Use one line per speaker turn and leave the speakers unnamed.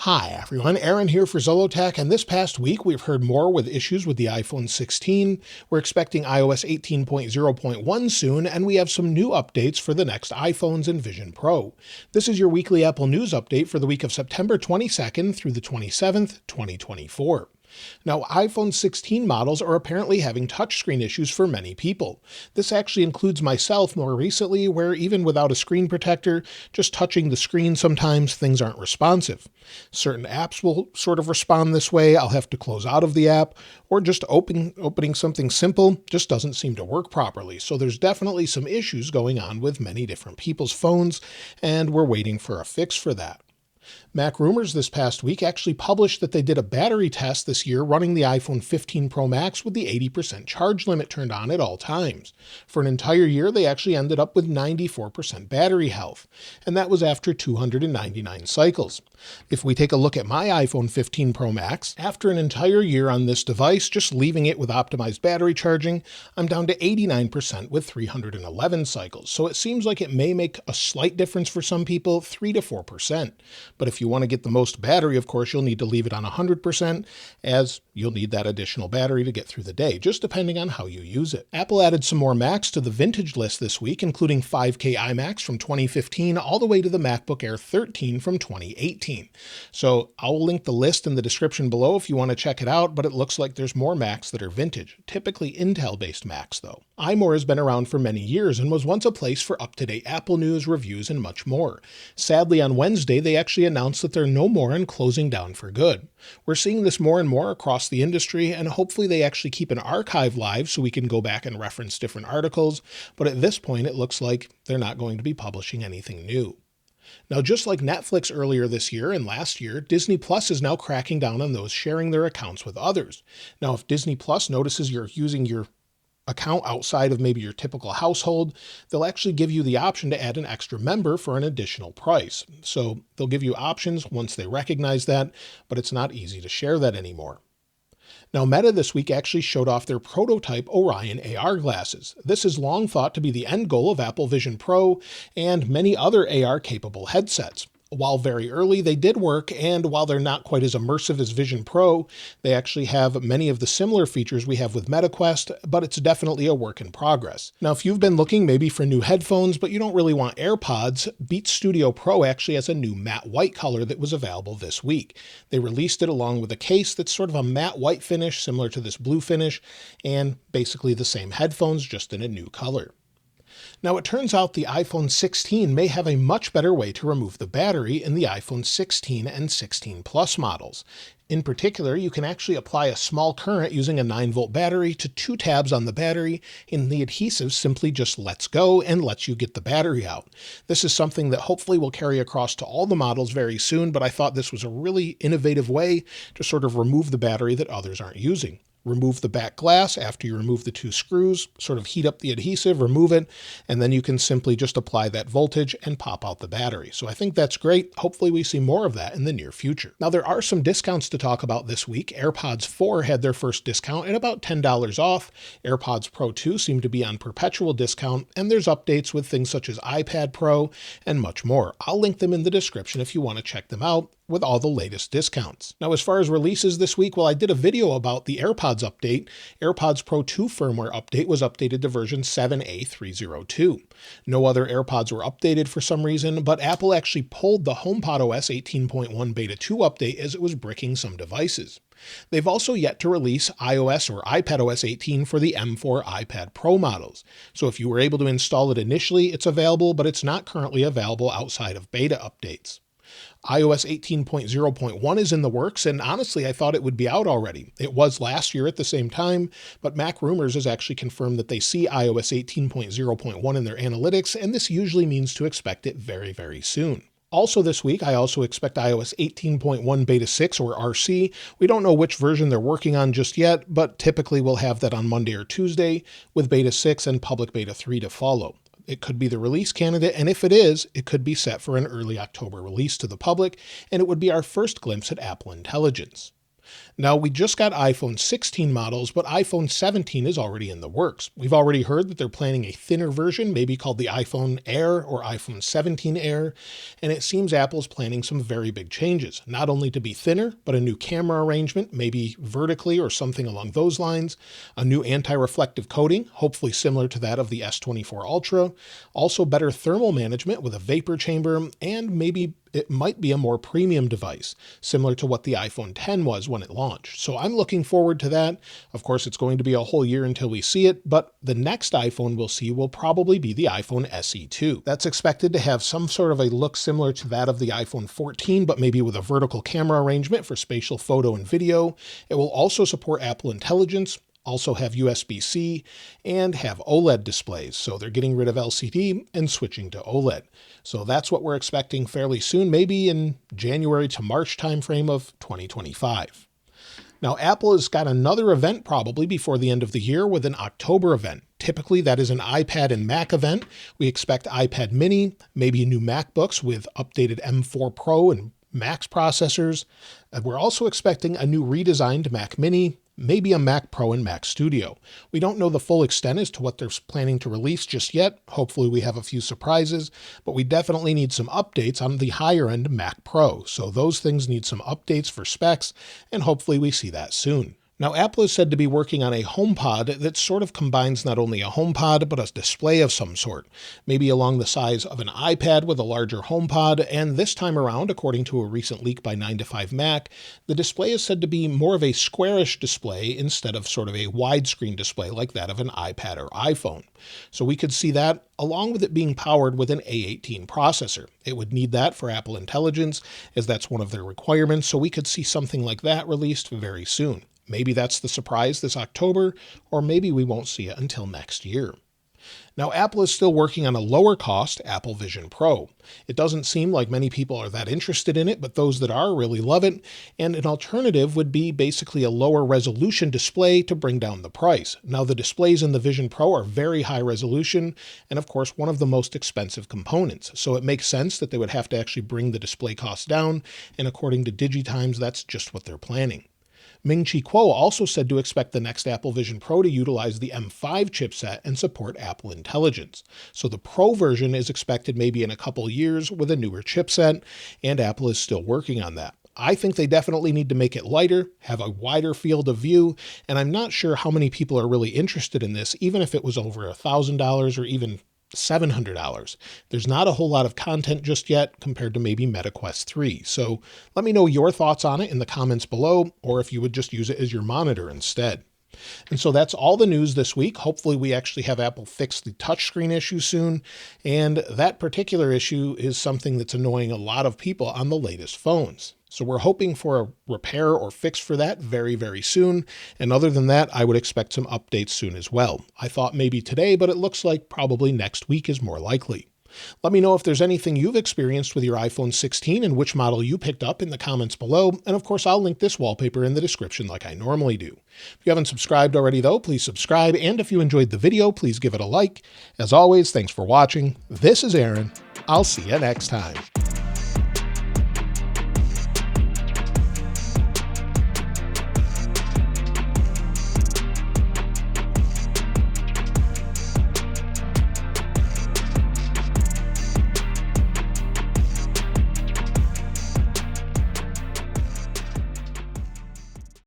Hi everyone, Aaron here for Zollotech, and this past week we've heard more with issues with the iPhone 16. We're expecting iOS 18.0.1 soon, and we have some new updates for the next iPhones and Vision Pro. This is your weekly Apple News update for the week of September 22nd through the 27th, 2024. Now, iPhone 16 models are apparently having touchscreen issues for many people. This actually includes myself more recently, where even without a screen protector, just touching the screen sometimes things aren't responsive. Certain apps will sort of respond this way. I'll have to close out of the app, or just opening something simple just doesn't seem to work properly. So there's definitely some issues going on with many different people's phones, and we're waiting for a fix for that. MacRumors this past week actually published that they did a battery test this year running the iPhone 15 Pro Max with the 80% charge limit turned on at all times. For an entire year, they actually ended up with 94% battery health, and that was after 299 cycles. If we take a look at my iPhone 15 Pro Max, after an entire year on this device, just leaving it with optimized battery charging, I'm down to 89% with 311 cycles. So it seems like it may make a slight difference for some people, 3 to 4%. But if you want to get the most battery, of course, you'll need to leave it on 100%, as you'll need that additional battery to get through the day, just depending on how you use it. Apple added some more Macs to the vintage list this week, including 5K iMacs from 2015 all the way to the MacBook Air 13 from 2018. So I'll link the list in the description below if you want to check it out, but it looks like there's more Macs that are vintage, typically Intel-based Macs though. iMore has been around for many years and was once a place for up-to-date Apple news, reviews, and much more. Sadly, on Wednesday, they actually announced that they're no more and closing down for good. We're seeing this more and more across the industry, and hopefully they actually keep an archive live so we can go back and reference different articles, but at this point it looks like they're not going to be publishing anything new. Now, just like Netflix earlier this year and last year, Disney Plus is now cracking down on those sharing their accounts with others. Now, if Disney Plus notices you're using your account outside of maybe your typical household, they'll actually give you the option to add an extra member for an additional price. So they'll give you options once they recognize that, but it's not easy to share that anymore. Now, Meta this week actually showed off their prototype Orion AR glasses. This is long thought to be the end goal of Apple Vision Pro and many other AR-capable headsets. While very early, they did work, and while they're not quite as immersive as Vision Pro, they actually have many of the similar features we have with MetaQuest, but it's definitely a work in progress. Now, if you've been looking maybe for new headphones, but you don't really want AirPods, Beats Studio Pro actually has a new matte white color that was available this week. They released it along with a case that's sort of a matte white finish, similar to this blue finish, and basically the same headphones, just in a new color. Now, it turns out the iPhone 16 may have a much better way to remove the battery in the iPhone 16 and 16 Plus models. In particular, you can actually apply a small current using a 9-volt battery to 2 tabs on the battery, and the adhesive simply just lets go and lets you get the battery out. This is something that hopefully will carry across to all the models very soon, but I thought this was a really innovative way to sort of remove the battery that others aren't using. Remove the back glass after you remove the 2 screws, sort of heat up the adhesive, remove it, and then you can simply just apply that voltage and pop out the battery. So I think that's great. Hopefully we see more of that in the near future. Now, there are some discounts to talk about this week. AirPods 4 had their first discount at about $10 off. AirPods Pro 2 seem to be on perpetual discount, and there's updates with things such as iPad Pro and much more. I'll link them in the description if you want to check them out with all the latest discounts. Now, as far as releases this week, well, I did a video about the AirPods update. AirPods Pro 2 firmware update was updated to version 7A302. No other AirPods were updated for some reason, but Apple actually pulled the HomePod OS 18.1 Beta 2 update as it was bricking some devices. They've also yet to release iOS or iPadOS 18 for the M4 iPad Pro models. So if you were able to install it initially, it's available, but it's not currently available outside of beta updates. iOS 18.0.1 is in the works, and honestly, I thought it would be out already. It was last year at the same time, but MacRumors has actually confirmed that they see iOS 18.0.1 in their analytics, and this usually means to expect it very, very soon. Also this week, I also expect iOS 18.1 Beta 6 or RC. We don't know which version they're working on just yet, but typically we'll have that on Monday or Tuesday, with Beta 6 and Public Beta 3 to follow. It could be the release candidate, and if it is, it could be set for an early October release to the public, and it would be our first glimpse at Apple Intelligence. Now, we just got iPhone 16 models, but iPhone 17 is already in the works. We've already heard that they're planning a thinner version, maybe called the iPhone Air or iPhone 17 Air, and it seems Apple's planning some very big changes, not only to be thinner, but a new camera arrangement, maybe vertically or something along those lines, a new anti-reflective coating, hopefully similar to that of the S24 Ultra, also better thermal management with a vapor chamber, and maybe it might be a more premium device, similar to what the iPhone X was when it launched. So I'm looking forward to that. Of course, it's going to be a whole year until we see it, but the next iPhone we'll see will probably be the iPhone SE2. That's expected to have some sort of a look similar to that of the iPhone 14, but maybe with a vertical camera arrangement for spatial photo and video. It will also support Apple Intelligence, also have USB-C, and have OLED displays. So they're getting rid of LCD and switching to OLED. So that's what we're expecting fairly soon, maybe in January to March timeframe of 2025. Now, Apple has got another event probably before the end of the year with an October event. Typically, that is an iPad and Mac event. We expect iPad mini, maybe new MacBooks with updated M4 Pro and Max processors. We're also expecting a new redesigned Mac mini, maybe a Mac Pro and Mac Studio. We don't know the full extent as to what they're planning to release just yet. Hopefully we have a few surprises, but we definitely need some updates on the higher end Mac Pro. So those things need some updates for specs, and hopefully we see that soon. Now, Apple is said to be working on a HomePod that sort of combines not only a HomePod, but a display of some sort, maybe along the size of an iPad with a larger HomePod. And this time around, according to a recent leak by 9to5Mac, the display is said to be more of a squarish display instead of sort of a widescreen display like that of an iPad or iPhone. So we could see that along with it being powered with an A18 processor. It would need that for Apple Intelligence, as that's one of their requirements. So we could see something like that released very soon. Maybe that's the surprise this October, or maybe we won't see it until next year. Now, Apple is still working on a lower cost Apple Vision Pro. It doesn't seem like many people are that interested in it, but those that are really love it. And an alternative would be basically a lower resolution display to bring down the price. Now, the displays in the Vision Pro are very high resolution, and of course, one of the most expensive components. So it makes sense that they would have to actually bring the display costs down, and according to DigiTimes, that's just what they're planning. Ming Chi Kuo also said to expect the next Apple Vision Pro to utilize the M5 chipset and support Apple Intelligence. So the Pro version is expected maybe in a couple years with a newer chipset, and Apple is still working on that. I think they definitely need to make it lighter, have a wider field of view, and I'm not sure how many people are really interested in this, even if it was over $1,000 or even $700. There's not a whole lot of content just yet compared to maybe Meta Quest 3. So let me know your thoughts on it in the comments below, or if you would just use it as your monitor instead. And so that's all the news this week. Hopefully we actually have Apple fix the touchscreen issue soon. And that particular issue is something that's annoying a lot of people on the latest phones. So we're hoping for a repair or fix for that very, very soon. And other than that, I would expect some updates soon as well. I thought maybe today, but it looks like probably next week is more likely. Let me know if there's anything you've experienced with your iPhone 16 and which model you picked up in the comments below. And of course, I'll link this wallpaper in the description like I normally do. If you haven't subscribed already though, please subscribe. And if you enjoyed the video, please give it a like. As always, thanks for watching. This is Aaron. I'll see you next time.